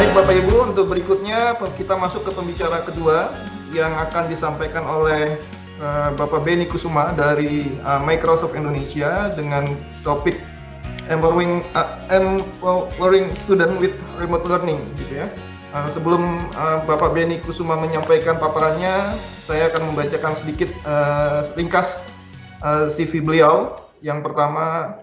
Baik Bapak Ibu, untuk berikutnya kita masuk ke pembicara kedua yang akan disampaikan oleh Bapak Beni Kusuma dari Microsoft Indonesia dengan topik empowering student with remote learning, gitu ya. Sebelum Bapak Beni Kusuma menyampaikan paparannya, saya akan membacakan sedikit ringkas CV beliau. Yang pertama,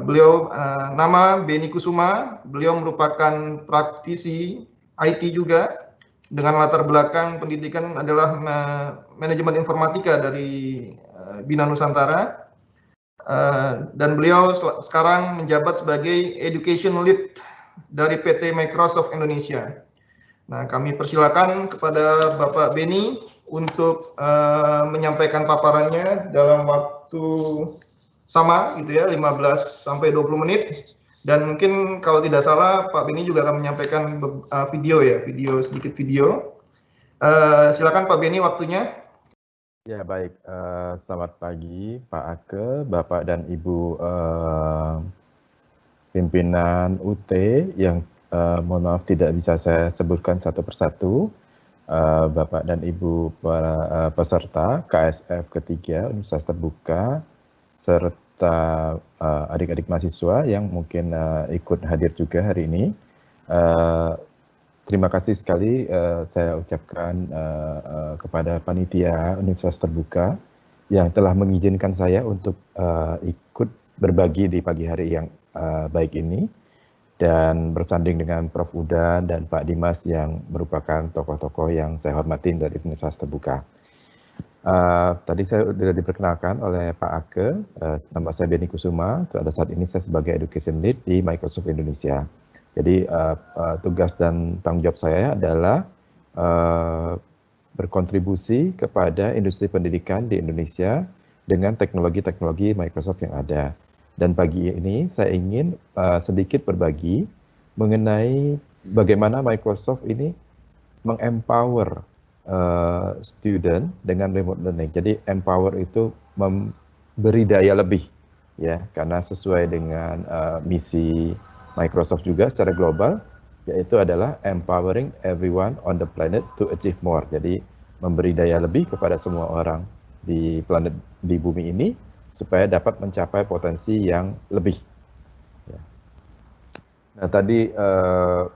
beliau nama Beni Kusuma, beliau merupakan praktisi IT juga dengan latar belakang pendidikan adalah manajemen informatika dari Bina Nusantara, dan beliau sekarang menjabat sebagai Education Lead dari PT Microsoft Indonesia. Nah, kami persilakan kepada Bapak Beni untuk menyampaikan paparannya dalam waktu sama gitu ya, 15 sampai 20 menit. Dan mungkin kalau tidak salah Pak Beni juga akan menyampaikan sedikit video. Silakan Pak Beni, waktunya. Ya baik, selamat pagi Pak Ake, Bapak dan Ibu pimpinan UT yang mohon maaf tidak bisa saya sebutkan satu persatu. Bapak dan Ibu para peserta KSF ketiga Universitas Terbuka, serta adik-adik mahasiswa yang mungkin ikut hadir juga hari ini. Terima kasih sekali saya ucapkan kepada panitia Universitas Terbuka yang telah mengizinkan saya untuk ikut berbagi di pagi hari yang baik ini, dan bersanding dengan Prof. Udan dan Pak Dimas yang merupakan tokoh-tokoh yang saya hormatin dari Universitas Terbuka. Tadi saya sudah diperkenalkan oleh Pak Ake, nama saya Beni Kusuma, pada saat ini saya sebagai Education Lead di Microsoft Indonesia. Jadi tugas dan tanggung jawab saya adalah berkontribusi kepada industri pendidikan di Indonesia dengan teknologi-teknologi Microsoft yang ada. Dan pagi ini saya ingin sedikit berbagi mengenai bagaimana Microsoft ini mengempower student dengan remote learning. Jadi empower itu memberi daya lebih, ya, karena sesuai dengan misi Microsoft juga secara global, yaitu adalah empowering everyone on the planet to achieve more. Jadi memberi daya lebih kepada semua orang di planet, di bumi ini, supaya dapat mencapai potensi yang lebih. Ya. Nah tadi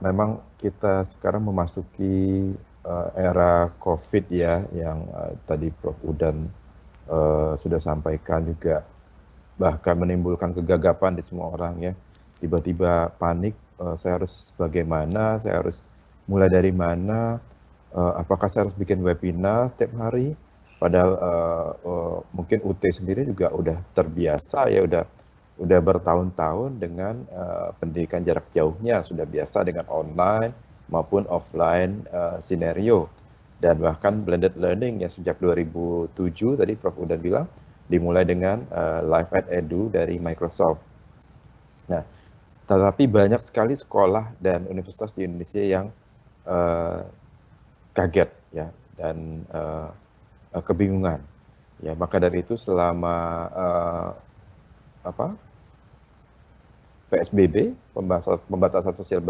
memang kita sekarang memasuki era COVID ya, yang tadi Prof. Udan sudah sampaikan juga, bahkan menimbulkan kegagapan di semua orang ya. Tiba-tiba panik, saya harus bagaimana, saya harus mulai dari mana, apakah saya harus bikin webinar setiap hari. Padahal mungkin UT sendiri juga udah terbiasa ya, udah bertahun-tahun dengan pendidikan jarak jauhnya, sudah biasa dengan online maupun offline scenario, dan bahkan blended learning yang sejak 2007 tadi Prof. Udan bilang dimulai dengan Live at Edu dari Microsoft. Nah, tetapi banyak sekali sekolah dan universitas di Indonesia yang kaget ya, dan kebingungan. Ya, maka dari itu selama PSBB, pembatasan sosial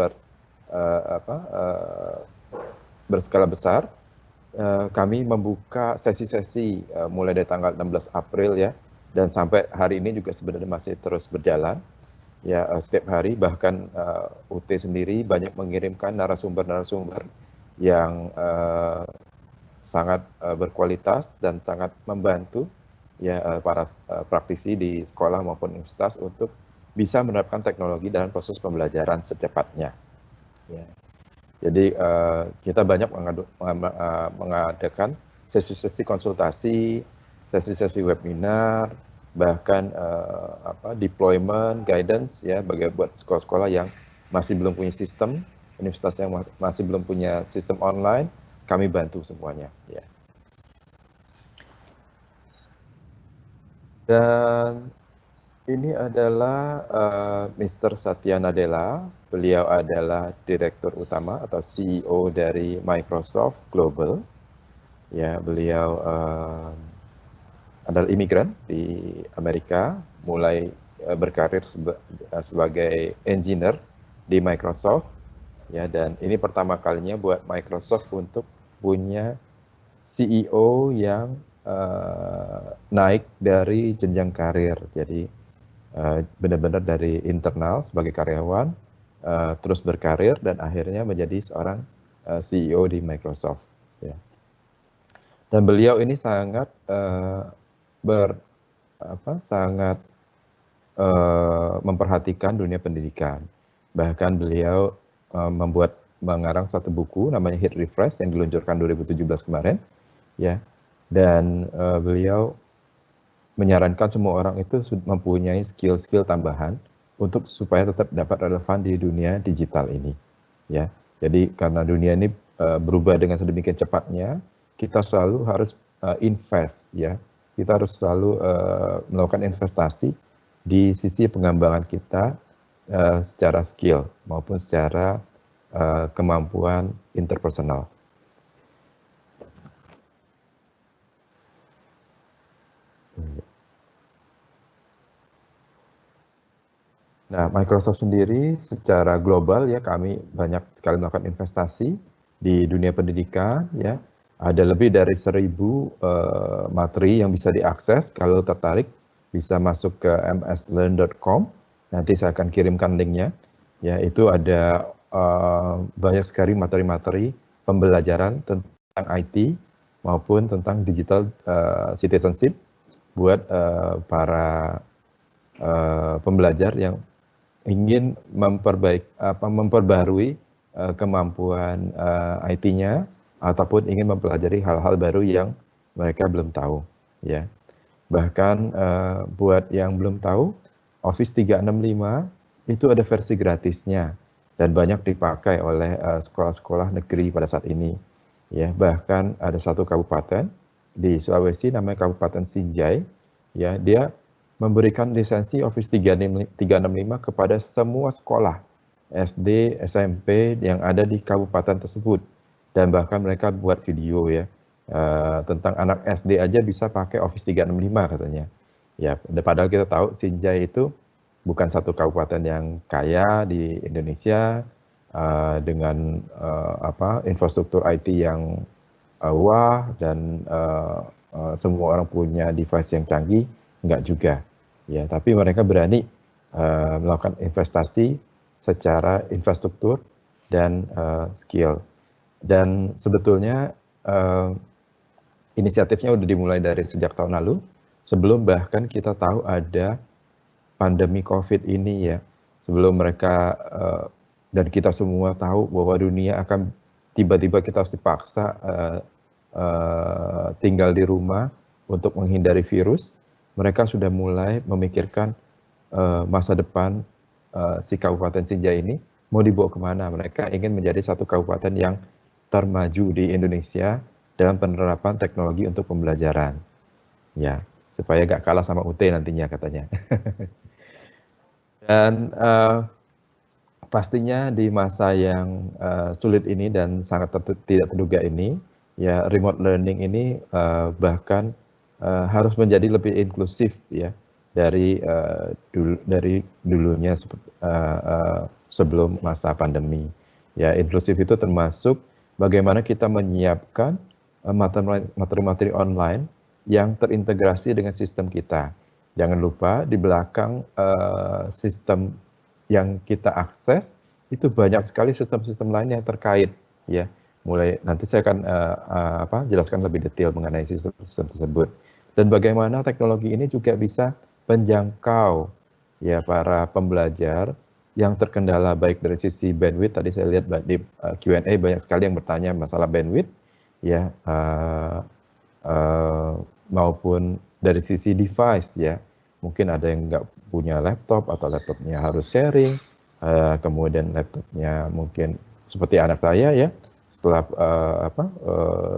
berskala besar, kami membuka sesi-sesi mulai dari tanggal 16 April ya, dan sampai hari ini juga sebenarnya masih terus berjalan. Ya, setiap hari, bahkan UT sendiri banyak mengirimkan narasumber-narasumber yang sangat berkualitas dan sangat membantu ya para praktisi di sekolah maupun universitas untuk bisa menerapkan teknologi dalam proses pembelajaran secepatnya. Ya. Jadi kita banyak mengadakan sesi-sesi konsultasi, sesi-sesi webinar, bahkan deployment guidance ya bagi buat sekolah-sekolah yang masih belum punya sistem, universitas yang masih belum punya sistem online, kami bantu semuanya ya. Dan ini adalah Mr. Satya Nadella. Beliau adalah Direktur Utama atau CEO dari Microsoft Global. Ya, beliau adalah imigran di Amerika, mulai berkarir sebagai engineer di Microsoft. ya, dan ini pertama kalinya buat Microsoft untuk punya CEO yang naik dari jenjang karir. Jadi benar-benar dari internal sebagai karyawan, terus berkarir dan akhirnya menjadi seorang CEO di Microsoft. Ya. Dan beliau ini sangat sangat memperhatikan dunia pendidikan. Bahkan beliau mengarang satu buku namanya Hit Refresh yang diluncurkan 2017 kemarin, ya. Dan beliau menyarankan semua orang itu mempunyai skill-skill tambahan untuk supaya tetap dapat relevan di dunia digital ini, ya. Jadi karena dunia ini berubah dengan sedemikian cepatnya, kita selalu harus invest, ya. Kita harus selalu melakukan investasi di sisi pengembangan kita secara skill maupun secara kemampuan interpersonal. Nah, Microsoft sendiri secara global ya kami banyak sekali melakukan investasi di dunia pendidikan ya. Ada lebih dari 1.000 materi yang bisa diakses. Kalau tertarik bisa masuk ke mslearn.com. Nanti saya akan kirimkan linknya. Ya, itu ada banyak sekali materi-materi pembelajaran tentang IT maupun tentang digital citizenship buat para pembelajar yang ingin memperbarui kemampuan IT-nya ataupun ingin mempelajari hal-hal baru yang mereka belum tahu, ya. Bahkan buat yang belum tahu, Office 365 itu ada versi gratisnya dan banyak dipakai oleh sekolah-sekolah negeri pada saat ini, ya. Bahkan ada satu kabupaten di Sulawesi namanya Kabupaten Sinjai, ya, dia memberikan lisensi Office 365 kepada semua sekolah SD, SMP yang ada di kabupaten tersebut. Dan bahkan mereka buat video ya tentang anak SD aja bisa pakai Office 365 katanya. Ya, padahal kita tahu Sinjai itu bukan satu kabupaten yang kaya di Indonesia dengan infrastruktur IT yang wah dan semua orang punya device yang canggih, enggak juga. Ya, tapi mereka berani melakukan investasi secara infrastruktur dan skill. Dan sebetulnya inisiatifnya udah dimulai dari sejak tahun lalu, sebelum bahkan kita tahu ada pandemi COVID ini ya. Sebelum mereka dan kita semua tahu bahwa dunia akan tiba-tiba kita harus dipaksa tinggal di rumah untuk menghindari virus, mereka sudah mulai memikirkan masa depan si Kabupaten Sinjai ini mau dibawa kemana. Mereka ingin menjadi satu kabupaten yang termaju di Indonesia dalam penerapan teknologi untuk pembelajaran, ya, supaya gak kalah sama UT nantinya katanya. Dan pastinya di masa yang sulit ini dan sangat tidak terduga ini, ya, remote learning ini bahkan harus menjadi lebih inklusif ya dari dulunya sebelum masa pandemi. Ya, inklusif itu termasuk bagaimana kita menyiapkan materi-materi online yang terintegrasi dengan sistem kita. Jangan lupa di belakang sistem yang kita akses itu banyak sekali sistem-sistem lain yang terkait, ya. Mulai nanti saya akan jelaskan lebih detail mengenai sistem-sistem tersebut. Dan bagaimana teknologi ini juga bisa menjangkau ya para pembelajar yang terkendala baik dari sisi bandwidth. Tadi saya lihat di Q&A banyak sekali yang bertanya masalah bandwidth, ya, maupun dari sisi device ya. Mungkin ada yang nggak punya laptop atau laptopnya harus sharing, kemudian laptopnya mungkin seperti anak saya ya, setelah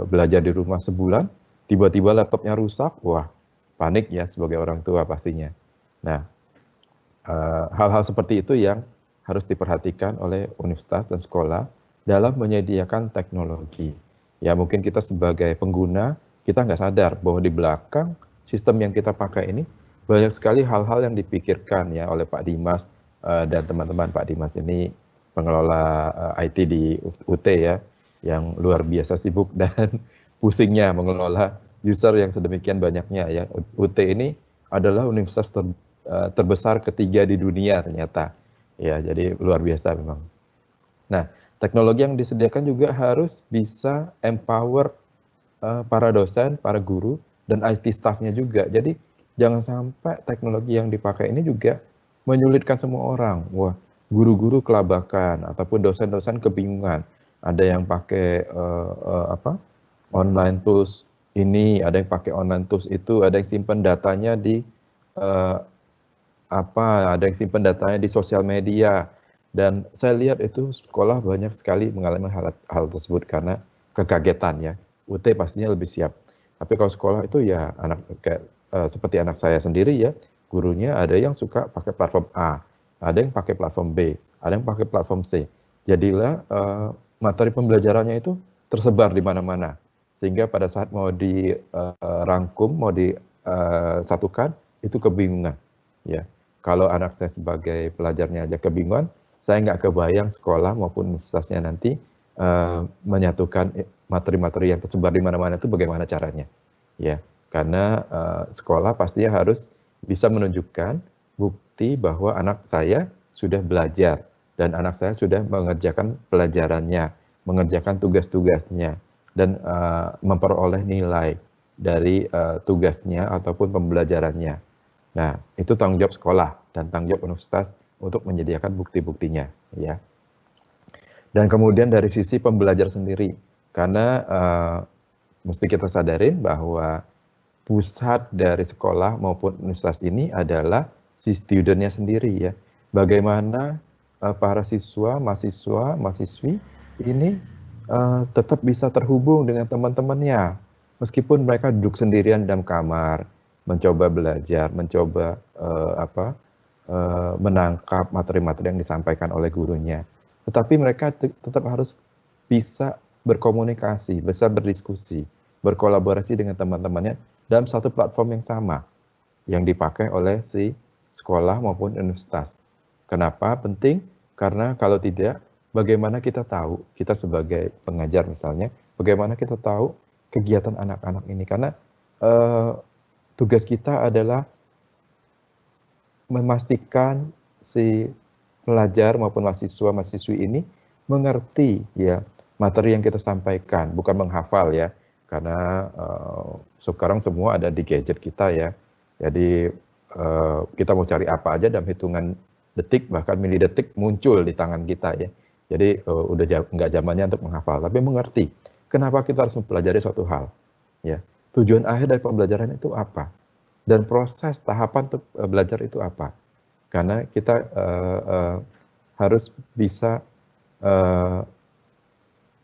belajar di rumah sebulan, tiba-tiba laptopnya rusak, wah panik ya sebagai orang tua pastinya. Nah, hal-hal seperti itu yang harus diperhatikan oleh universitas dan sekolah dalam menyediakan teknologi. Ya, mungkin kita sebagai pengguna, kita nggak sadar bahwa di belakang sistem yang kita pakai ini banyak sekali hal-hal yang dipikirkan ya oleh Pak Dimas dan teman-teman Pak Dimas ini pengelola IT di UT ya, yang luar biasa sibuk dan pusingnya mengelola user yang sedemikian banyaknya ya. UT ini adalah universitas terbesar ketiga di dunia ternyata. Ya, jadi luar biasa memang. Nah, teknologi yang disediakan juga harus bisa empower para dosen, para guru, dan IT staff-nya juga. Jadi jangan sampai teknologi yang dipakai ini juga menyulitkan semua orang. Wah, guru-guru kelabakan ataupun dosen-dosen kebingungan. Ada yang pakai online tools ini, ada yang pakai online tools itu, ada yang simpan datanya di uh, ada yang simpan datanya di sosial media. Dan saya lihat itu sekolah banyak sekali mengalami hal tersebut karena kekagetan ya. UT pastinya lebih siap. Tapi kalau sekolah itu ya anak kayak seperti anak saya sendiri ya, gurunya ada yang suka pakai platform A, ada yang pakai platform B, ada yang pakai platform C. Jadilah materi pembelajarannya itu tersebar di mana-mana. Sehingga pada saat mau dirangkum, mau disatukan, itu kebingungan. Ya, kalau anak saya sebagai pelajarnya aja kebingungan, saya nggak kebayang sekolah maupun universitasnya nanti menyatukan materi-materi yang tersebar di mana-mana itu bagaimana caranya, ya. Karena sekolah pastinya harus bisa menunjukkan bukti bahwa anak saya sudah belajar dan anak saya sudah mengerjakan pelajarannya, mengerjakan tugas-tugasnya dan memperoleh nilai dari tugasnya ataupun pembelajarannya. Nah, itu tanggung jawab sekolah dan tanggung jawab universitas untuk menyediakan bukti-buktinya, ya. Dan kemudian dari sisi pembelajar sendiri, karena mesti kita sadarin bahwa pusat dari sekolah maupun universitas ini adalah si studentnya sendiri ya. Bagaimana para siswa, mahasiswa, mahasiswi ini tetap bisa terhubung dengan teman-temannya, meskipun mereka duduk sendirian dalam kamar, mencoba belajar, mencoba menangkap materi-materi yang disampaikan oleh gurunya. Tetapi mereka tetap harus bisa berkomunikasi, bisa berdiskusi, berkolaborasi dengan teman-temannya dalam satu platform yang sama yang dipakai oleh si sekolah maupun universitas. Kenapa penting? Karena kalau tidak, bagaimana kita tahu, kita sebagai pengajar misalnya, bagaimana kita tahu kegiatan anak-anak ini? Karena tugas kita adalah memastikan si pelajar maupun mahasiswa-mahasiswi ini mengerti ya materi yang kita sampaikan, bukan menghafal ya, karena sekarang semua ada di gadget kita ya. Jadi kita mau cari apa aja dalam hitungan detik bahkan milidetik muncul di tangan kita ya. Jadi udah nggak zamannya untuk menghafal, tapi mengerti kenapa kita harus mempelajari suatu hal ya. Tujuan akhir dari pembelajaran itu apa? Dan proses tahapan untuk belajar itu apa? Karena kita harus bisa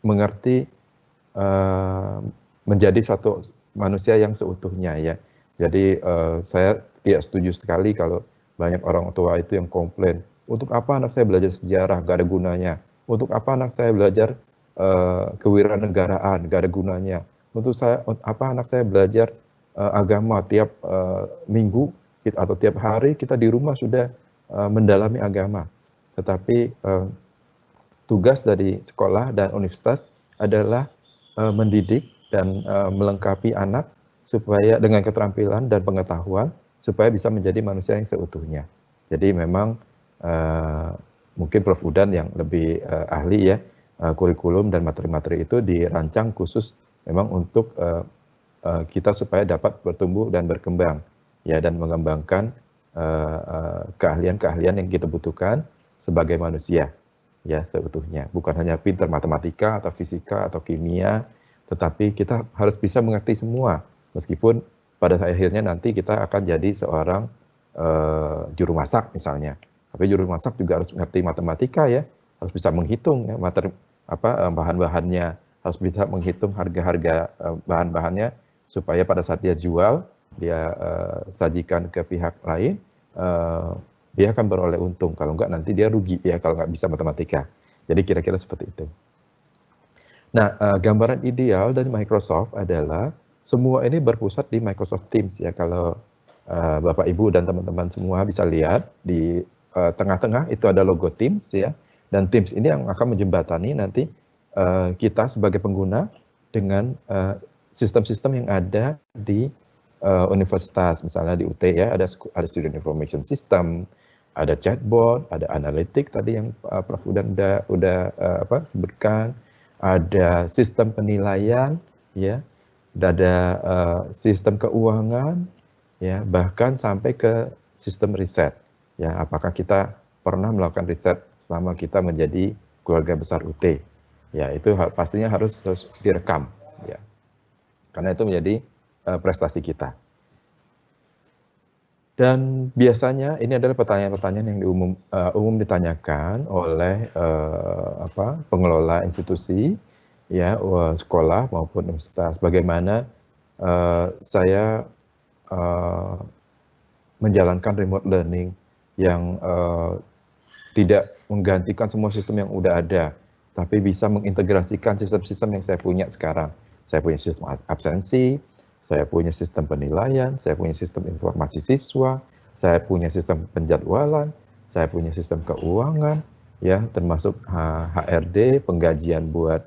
mengerti menjadi suatu manusia yang seutuhnya ya. Jadi saya tidak setuju sekali kalau banyak orang tua itu yang komplain, untuk apa anak saya belajar sejarah, gak ada gunanya. Untuk apa anak saya belajar kewirausahaan, gak ada gunanya. Untuk apa anak saya belajar agama tiap minggu atau tiap hari kita di rumah sudah mendalami agama. Tetapi tugas dari sekolah dan universitas adalah mendidik dan melengkapi anak supaya dengan keterampilan dan pengetahuan supaya bisa menjadi manusia yang seutuhnya. Jadi memang mungkin Prof. Udan yang lebih ahli ya, kurikulum dan materi-materi itu dirancang khusus memang untuk kita supaya dapat bertumbuh dan berkembang ya, dan mengembangkan keahlian-keahlian yang kita butuhkan sebagai manusia ya seutuhnya. Bukan hanya pintar matematika atau fisika atau kimia, tetapi kita harus bisa mengerti semua. Meskipun pada akhirnya nanti kita akan jadi seorang juru masak misalnya. Tapi juru masak juga harus mengerti matematika ya, harus bisa menghitung ya, bahan-bahannya, harus bisa menghitung harga-harga bahan-bahannya supaya pada saat dia jual, dia sajikan ke pihak lain, dia akan beroleh untung. Kalau enggak nanti dia rugi ya kalau nggak bisa matematika. Jadi kira-kira seperti itu. Nah, gambaran ideal dari Microsoft adalah semua ini berpusat di Microsoft Teams ya. Kalau Bapak Ibu dan teman-teman semua bisa lihat di tengah-tengah itu ada logo Teams ya. Dan Teams ini yang akan menjembatani nanti kita sebagai pengguna dengan sistem-sistem yang ada di universitas, misalnya di UT ya, ada Student Information System, ada chatbot, ada analitik tadi yang Prof. udah sebutkan, ada sistem penilaian, ya, ada sistem keuangan, ya, bahkan sampai ke sistem riset. Ya, apakah kita pernah melakukan riset selama kita menjadi keluarga besar UT? Ya, itu pastinya harus direkam, ya, karena itu menjadi prestasi kita. Dan biasanya ini adalah pertanyaan-pertanyaan yang umum ditanyakan oleh pengelola institusi, ya, sekolah maupun universitas. Bagaimana saya menjalankan remote learning yang tidak menggantikan semua sistem yang udah ada, tapi bisa mengintegrasikan sistem-sistem yang saya punya sekarang. Saya punya sistem absensi, saya punya sistem penilaian, saya punya sistem informasi siswa, saya punya sistem penjadwalan, saya punya sistem keuangan, ya, termasuk HRD, penggajian buat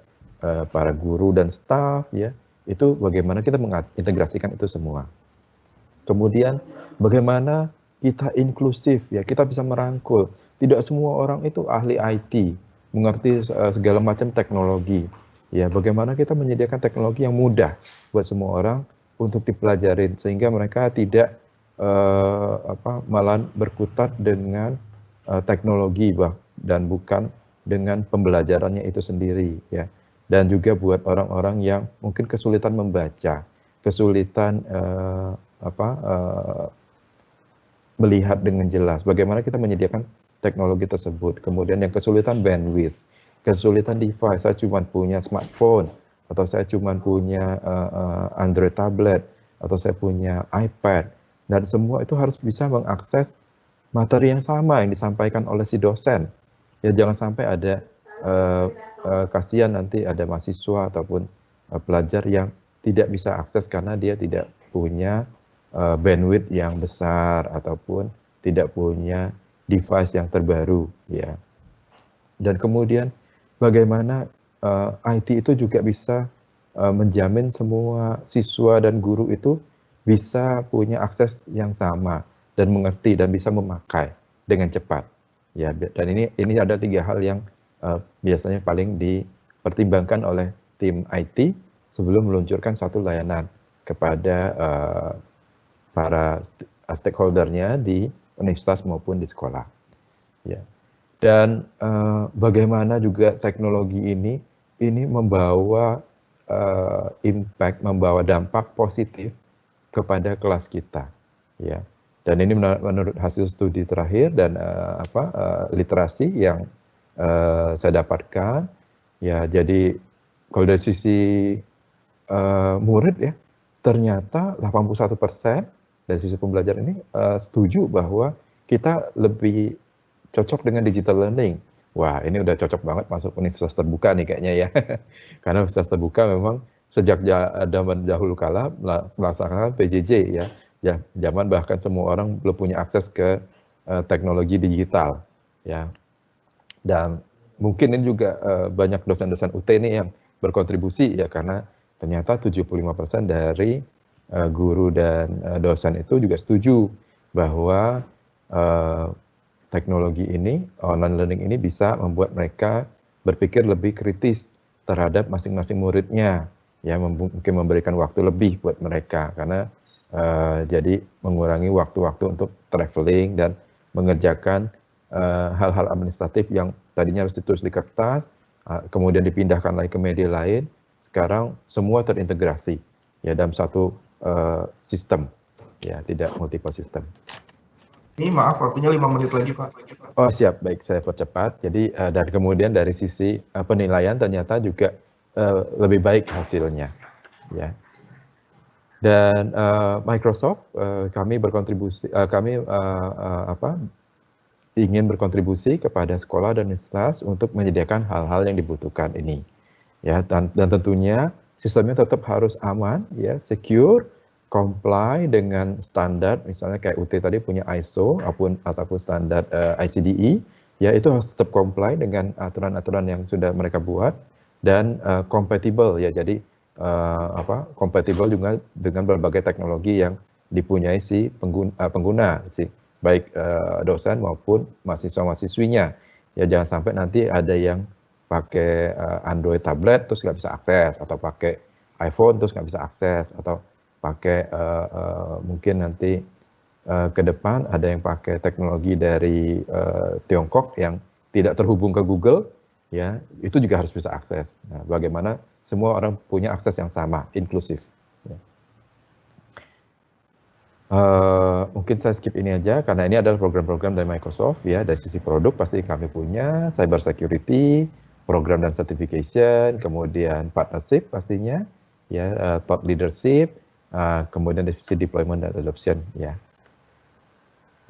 para guru dan staf, ya. Itu bagaimana kita mengintegrasikan itu semua. Kemudian bagaimana kita inklusif, ya, kita bisa merangkul. Tidak semua orang itu ahli IT, mengerti segala macam teknologi. Ya, bagaimana kita menyediakan teknologi yang mudah buat semua orang untuk dipelajarin sehingga mereka tidak malah berkutat dengan teknologi dan bukan dengan pembelajarannya itu sendiri, ya. Dan juga buat orang-orang yang mungkin kesulitan membaca, kesulitan melihat dengan jelas. Bagaimana kita menyediakan teknologi tersebut. Kemudian yang kesulitan bandwidth, kesulitan device, saya cuma punya smartphone, atau saya cuma punya Android tablet, atau saya punya iPad, dan semua itu harus bisa mengakses materi yang sama yang disampaikan oleh si dosen. Ya, jangan sampai ada kasihan nanti ada mahasiswa ataupun pelajar yang tidak bisa akses karena dia tidak punya bandwidth yang besar ataupun tidak punya device yang terbaru, ya. Dan kemudian bagaimana IT itu juga bisa menjamin semua siswa dan guru itu bisa punya akses yang sama dan mengerti dan bisa memakai dengan cepat, ya. Dan ini ada 3 hal yang biasanya paling dipertimbangkan oleh tim IT sebelum meluncurkan suatu layanan kepada para stakeholder-nya di universitas maupun di sekolah, ya. Dan bagaimana juga teknologi ini membawa impact, membawa dampak positif kepada kelas kita, ya. Dan ini menurut hasil studi terakhir dan literasi yang saya dapatkan, ya. Jadi kalau dari sisi murid, ya, ternyata 81% dari sisi pembelajaran ini setuju bahwa kita lebih cocok dengan digital learning. Wah, ini udah cocok banget masuk universitas terbuka nih kayaknya, ya. Karena universitas terbuka memang sejak zaman dahulu kala melaksanakan PJJ, ya. Ya, zaman bahkan semua orang belum punya akses ke teknologi digital, ya. Dan mungkin ini juga banyak dosen-dosen UT ini yang berkontribusi, ya, karena ternyata 75% dari guru dan dosen itu juga setuju bahwa teknologi ini, online learning ini bisa membuat mereka berpikir lebih kritis terhadap masing-masing muridnya, ya, mungkin memberikan waktu lebih buat mereka karena jadi mengurangi waktu-waktu untuk traveling dan mengerjakan hal-hal administratif yang tadinya harus ditulis di kertas, kemudian dipindahkan lagi ke media lain. Sekarang semua terintegrasi, ya, dalam satu sistem, ya, tidak multiple system. Ini maaf, waktunya 5 menit lagi, Pak. Oh, siap, baik, saya percepat. Jadi dan kemudian dari sisi penilaian ternyata juga lebih baik hasilnya, ya. Dan Microsoft kami berkontribusi, ingin berkontribusi kepada sekolah dan universitas untuk menyediakan hal-hal yang dibutuhkan ini, ya. Dan tentunya sistemnya tetap harus aman, ya, secure, comply dengan standar, misalnya kayak UT tadi punya ISO ataupun standar ICDE, ya itu harus tetap comply dengan aturan-aturan yang sudah mereka buat dan compatible ya. Jadi compatible juga dengan berbagai teknologi yang dipunyai si pengguna si baik dosen maupun mahasiswa-mahasiswinya. Ya jangan sampai nanti ada yang pakai Android tablet terus nggak bisa akses, atau pakai iPhone terus nggak bisa akses, atau pakai mungkin nanti ke depan ada yang pakai teknologi dari Tiongkok yang tidak terhubung ke Google, ya itu juga harus bisa akses. Nah, bagaimana semua orang punya akses yang sama, inklusif. Ya. Mungkin saya skip ini aja karena ini adalah program-program dari Microsoft ya. Dari sisi produk pasti kami punya cyber security, program dan certification, kemudian partnership pastinya ya, thought leadership, kemudian dari sisi deployment dan adoption ya.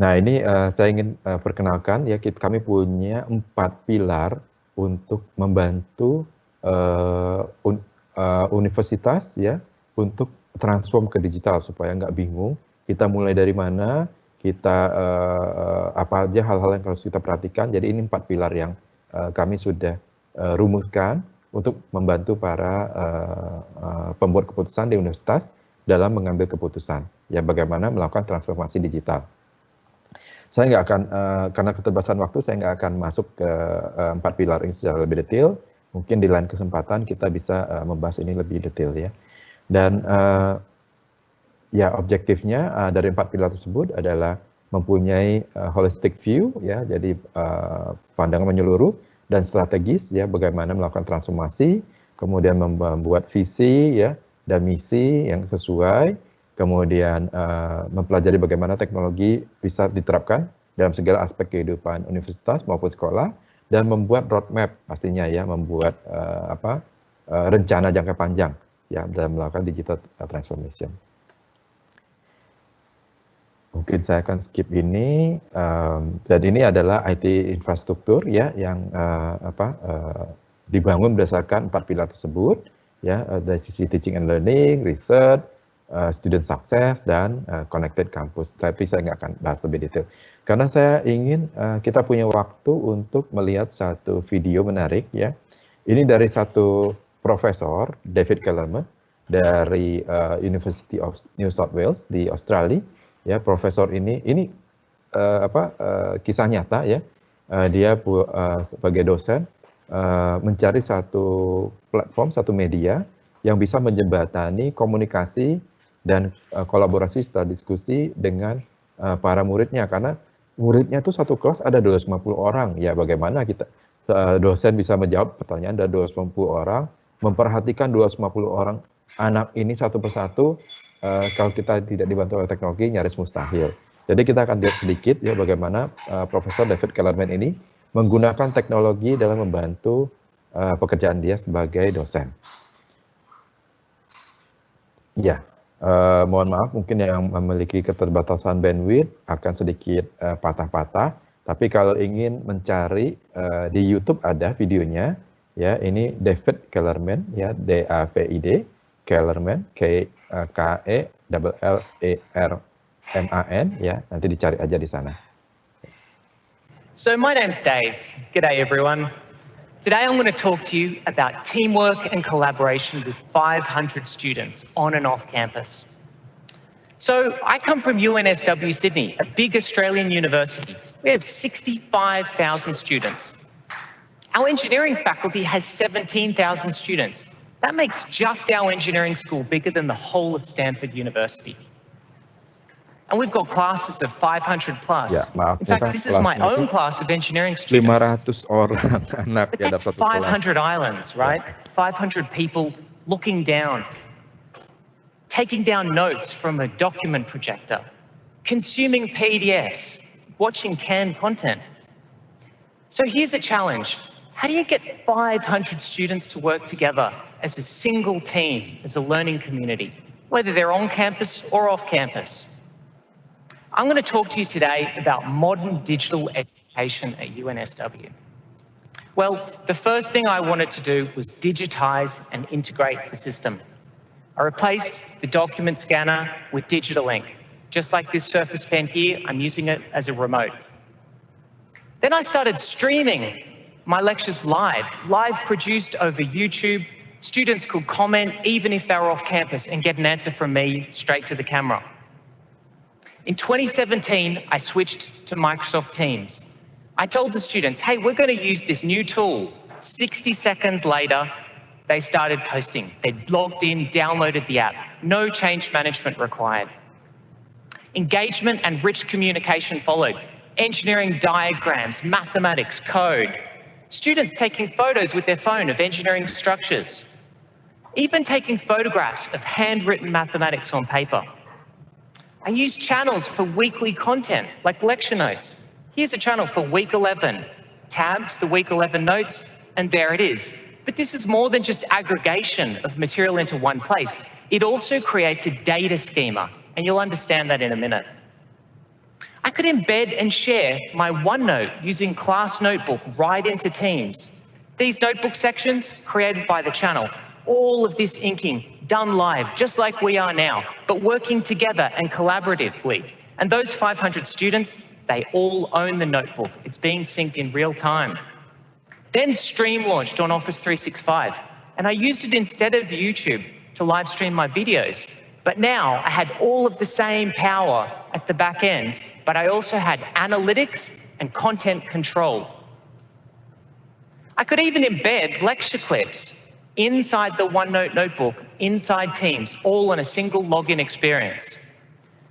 Nah ini saya ingin perkenalkan ya, kami punya 4 pilar untuk membantu universitas ya untuk transform ke digital supaya nggak bingung kita mulai dari mana, kita apa aja hal-hal yang harus kita perhatikan. Jadi ini 4 pilar yang kami sudah rumuskan untuk membantu para pembuat keputusan di universitas dalam mengambil keputusan ya bagaimana melakukan transformasi digital. Saya nggak akan, karena keterbatasan waktu, saya nggak akan masuk ke 4 pilar ini secara lebih detail. Mungkin di lain kesempatan kita bisa membahas ini lebih detail ya. Dan ya objektifnya dari 4 pilar tersebut adalah mempunyai holistic view ya, jadi pandangan menyeluruh dan strategis ya, bagaimana melakukan transformasi, kemudian membuat visi ya dan misi yang sesuai, kemudian mempelajari bagaimana teknologi bisa diterapkan dalam segala aspek kehidupan universitas maupun sekolah, dan membuat roadmap pastinya ya, membuat rencana jangka panjang ya dalam melakukan digital transformation. Mungkin saya akan skip ini, dan ini adalah IT infrastruktur ya yang dibangun berdasarkan 4 pilar tersebut ya, dari sisi teaching and learning, research, student success, dan connected campus. Tapi saya nggak akan bahas lebih detail karena saya ingin kita punya waktu untuk melihat satu video menarik ya. Ini dari satu profesor, David Kellerman dari University of New South Wales di Australia. Ya, profesor ini kisah nyata ya. Dia sebagai dosen mencari satu platform, satu media yang bisa menjembatani komunikasi dan kolaborasi setelah diskusi dengan para muridnya, karena muridnya tuh satu kelas ada 250 orang ya. Bagaimana kita dosen bisa menjawab pertanyaan dari 250 orang, memperhatikan 250 orang anak ini satu persatu. Kalau kita tidak dibantu oleh teknologi nyaris mustahil. Jadi kita akan lihat sedikit ya bagaimana Profesor David Kellerman ini menggunakan teknologi dalam membantu pekerjaan dia sebagai dosen. Ya, mohon maaf mungkin yang memiliki keterbatasan bandwidth akan sedikit patah-patah. Tapi kalau ingin mencari di YouTube ada videonya ya. Ini David Kellerman ya, DAVID Kellerman, Kellerman ya, nanti dicari aja di sana. So my name's Dave. G'day everyone. Today I'm going to talk to you about teamwork and collaboration with 500 students on and off campus. So I come from UNSW Sydney, a big Australian university. We have 65,000 students. Our engineering faculty has 17,000 students. That makes just our engineering school bigger than the whole of Stanford University. And we've got classes of 500 plus. Ya, maaf, in fact, this is my own class of engineering students. 500 orang anak But ya that's dapat kelas. 500 islands, right? 500 people looking down, taking down notes from a document projector, consuming PDFs, watching canned content. So here's a challenge. How do you get 500 students to work together as a single team, as a learning community, whether they're on campus or off campus? I'm going to talk to you today about modern digital education at UNSW. Well, the first thing I wanted to do was digitize and integrate the system. I replaced the document scanner with digital ink. Just like this Surface Pen here, I'm using it as a remote. Then I started streaming my lectures live produced over YouTube. Students could comment even if they were off campus and get an answer from me straight to the camera. In 2017, I switched to Microsoft Teams. I told the students, hey, we're going to use this new tool. 60 seconds later, they started posting. They logged in, downloaded the app. No change management required. Engagement and rich communication followed. Engineering diagrams, mathematics, code. Students taking photos with their phone of engineering structures. Even taking photographs of handwritten mathematics on paper. I used channels for weekly content, like lecture notes. Here's a channel for week 11. Tabbed the week 11 notes, and there it is. But this is more than just aggregation of material into one place. It also creates a data schema, and you'll understand that in a minute. I could embed and share my OneNote using Class Notebook right into Teams. These notebook sections created by the channel, all of this inking done live, just like we are now, but working together and collaboratively. And those 500 students, they all own the notebook. It's being synced in real time. Then Stream launched on Office 365, and I used it instead of YouTube to live stream my videos. But now I had all of the same power at the back end, but I also had analytics and content control. I could even embed lecture clips inside the OneNote notebook, inside Teams, all in a single login experience.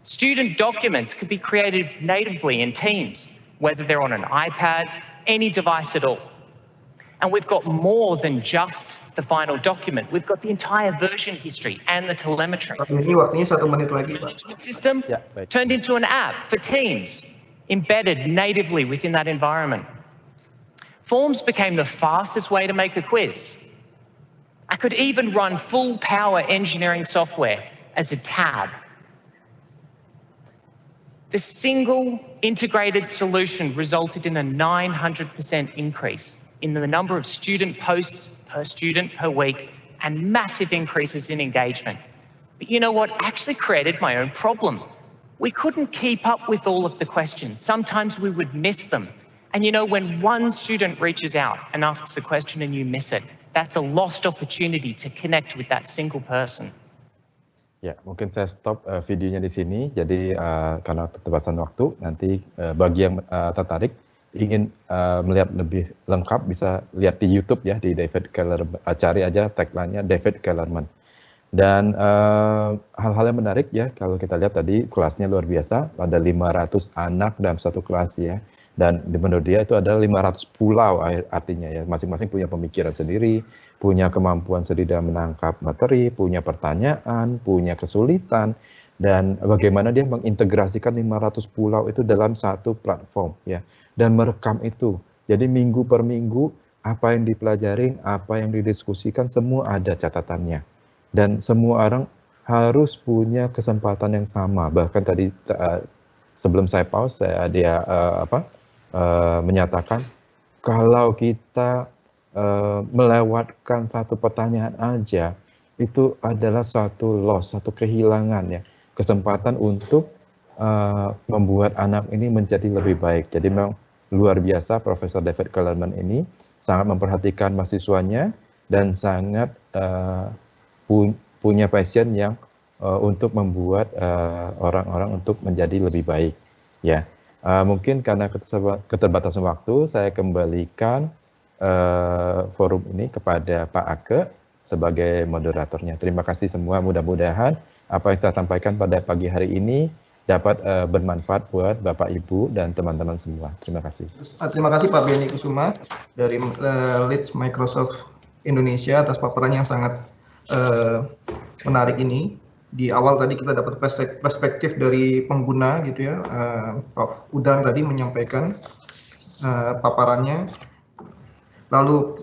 Student documents could be created natively in Teams, whether they're on an iPad, any device at all. And we've got more than just the final document. We've got the entire version history and the telemetry. Ini waktunya 1 menit lagi, Pak. Management system turned into an app for Teams, embedded natively within that environment. Forms became the fastest way to make a quiz. I could even run full power engineering software as a tab. The single integrated solution resulted in a 900% increase in the number of student posts per student per week and massive increases in engagement. But you know what? I actually created my own problem. We couldn't keep up with all of the questions. Sometimes we would miss them. And you know, when one student reaches out and asks a question and you miss it, that's a lost opportunity to connect with that single person. Ya, mungkin saya stop videonya di sini. Jadi karena keterbatasan waktu, nanti bagi yang tertarik ingin melihat lebih lengkap bisa lihat di YouTube ya, di David Kellerman. Cari aja tagline-nya David Kellerman. Dan hal-hal yang menarik ya, kalau kita lihat tadi kelasnya luar biasa, ada 500 anak dalam satu kelas ya. Dan menurut dia itu ada 500 pulau artinya ya, masing-masing punya pemikiran sendiri, punya kemampuan sendiri dalam menangkap materi, punya pertanyaan, punya kesulitan, dan bagaimana dia mengintegrasikan 500 pulau itu dalam satu platform ya, dan merekam itu. Jadi minggu per minggu apa yang dipelajarin, apa yang didiskusikan semua ada catatannya. Dan semua orang harus punya kesempatan yang sama. Bahkan tadi sebelum saya pause, dia menyatakan kalau kita melewatkan satu pertanyaan aja, itu adalah satu loss, satu kehilangan ya, kesempatan untuk membuat anak ini menjadi lebih baik. Jadi memang luar biasa Profesor David Kellerman ini sangat memperhatikan mahasiswanya dan sangat punya passion yang untuk membuat orang-orang untuk menjadi lebih baik ya. Mungkin karena keterbatasan waktu, saya kembalikan forum ini kepada Pak Ake sebagai moderatornya. Terima kasih semua, mudah-mudahan apa yang saya sampaikan pada pagi hari ini dapat bermanfaat buat Bapak, Ibu, dan teman-teman semua. Terima kasih. Terima kasih Pak Benny Kusuma dari Leeds Microsoft Indonesia atas paparan yang sangat menarik ini. Di awal tadi kita dapat perspektif dari pengguna gitu ya, Prof. Udan tadi menyampaikan paparannya. Lalu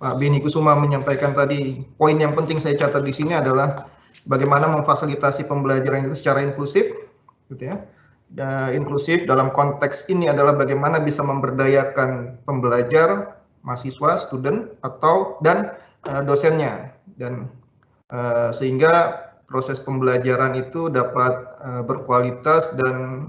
Pak Benny Kusuma menyampaikan tadi poin yang penting saya catat di sini adalah bagaimana memfasilitasi pembelajaran itu secara inklusif, gitu ya. Inklusif dalam konteks ini adalah bagaimana bisa memberdayakan pembelajar, mahasiswa, student dan dosennya, dan sehingga proses pembelajaran itu dapat berkualitas dan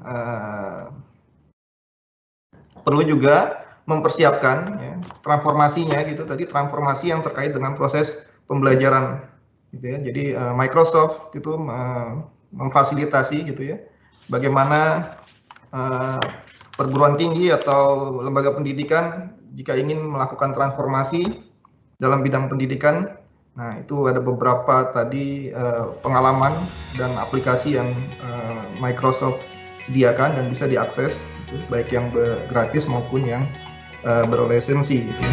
perlu juga mempersiapkan ya, transformasinya gitu tadi, transformasi yang terkait dengan proses pembelajaran gitu ya. Jadi Microsoft itu memfasilitasi gitu ya bagaimana perguruan tinggi atau lembaga pendidikan jika ingin melakukan transformasi dalam bidang pendidikan. Nah, itu ada beberapa tadi pengalaman dan aplikasi yang Microsoft sediakan dan bisa diakses, gitu, baik yang gratis maupun yang berlisensi. Gitu.